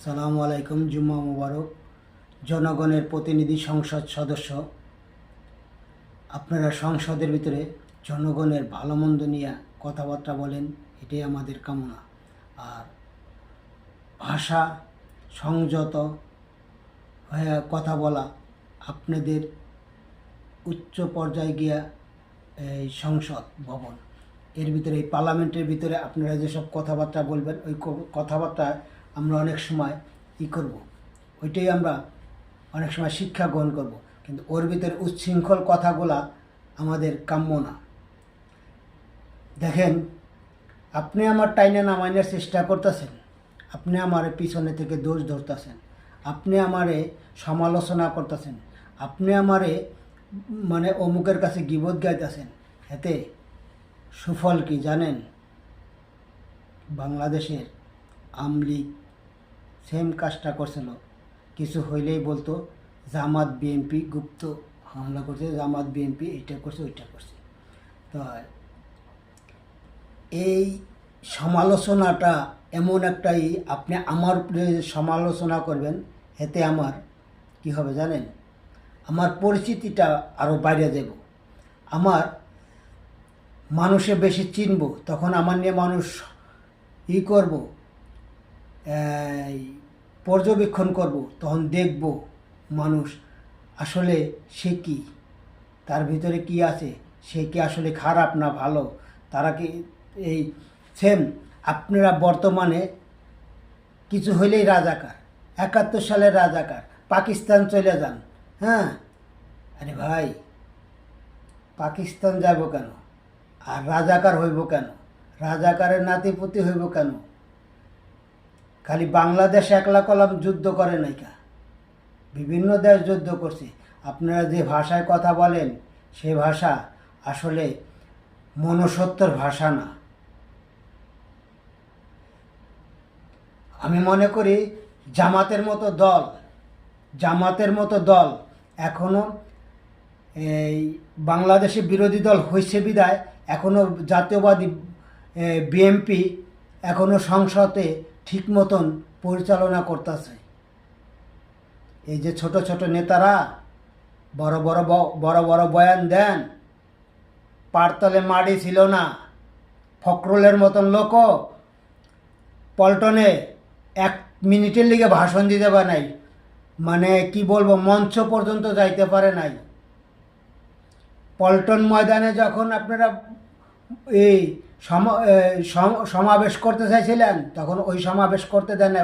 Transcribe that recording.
সালামু আলাইকুম। জুম্মা মুবারক। জনগণের প্রতিনিধি সংসদ সদস্য, আপনারা সংসদের ভিতরে জনগণের ভালো মন্দ নিয়ে কথাবার্তা বলেন, এটাই আমাদের কামনা। আর ভাষা সংযত হয়ে কথা বলা, আপনাদের উচ্চ পর্যায়ে গিয়া এই সংসদ ভবন এর ভিতরে, এই পার্লামেন্টের ভিতরে আপনারা যেসব কথাবার্তা বলবেন, ওই কথাবার্তা আমরা অনেক সময় করব, ওইটাই আমরা অনেক সময় শিক্ষা গ্রহণ করব, কিন্তু ওর ভিতরে উচ্ছৃঙ্খল কথাগুলা আমাদের কাম্য না। দেখেন, আপনি আমার টাইনে নামাইনের চেষ্টা করতেছেন, আপনি আমার পিছনে থেকে দোষ ধরতেছেন, আপনি আমারে সমালোচনা করতেছেন, আপনি আমারে মানে অমুকের কাছে গীবত গাইতেছেন। এতে সুফল কি জানেন? বাংলাদেশের আমলিগ সেম কাজটা করছিল। কিছু হইলেই বলতো জামাত বিএনপি গুপ্ত হামলা করছে, জামাত বিএনপি এইটা করছে ওইটা করছে। তো এই সমালোচনাটা এমন একটাই, আপনি আমার সমালোচনা করবেন, এতে আমার কি হবে জানেন? আমার পরিচিতিটা আরও বাইরে যাব, আমার মানুষে বেশি চিনব, তখন আমার নিয়ে মানুষ করব, পর্যবেক্ষণ করব, তখন দেখব মানুষ আসলে সে কি, তার ভিতরে কি আছে, সে কি আসলে খারাপ না ভালো, তারা কি এই সেম। আপনারা বর্তমানে কিছু হইলেই রাজাকার, 71 সালের রাজাকার, পাকিস্তান চলে যান। হ্যাঁ, আরে ভাই, পাকিস্তান যাব কেন? আর রাজাকার হইব কেন? রাজাকারের নাতিপুতি হইব কেন? খালি বাংলাদেশ একলা কলম যুদ্ধ করে নাই কা, বিভিন্ন দেশ যুদ্ধ করছে। আপনারা যে ভাষায় কথা বলেন, সে ভাষা আসলে মনুষ্যত্বর ভাষা না। আমি মনে করি জামাতের মতো দল এখনো এই বাংলাদেশে বিরোধী দল হয়েছে বিদায় এখনো জাতীয়বাদী বিএনপি এখনো সংসদে ঠিক মতন পরিচালনা করতেছে। এই যে ছোট ছোট নেতারা বড় বড় বয়ান দেন, পারতলে মাটি ছিল না। ফখরুলের মতন লোকও পল্টনে 1 মিনিটের লিগে ভাষণ দিতে পারে নাই, মানে কি বলবো, মঞ্চ পর্যন্ত যাইতে পারে নাই। পল্টন ময়দানে যখন আপনারা এই সমাবেশ করতে চাইছিলেন, তখন ওই সমাবেশ করতে দেন না।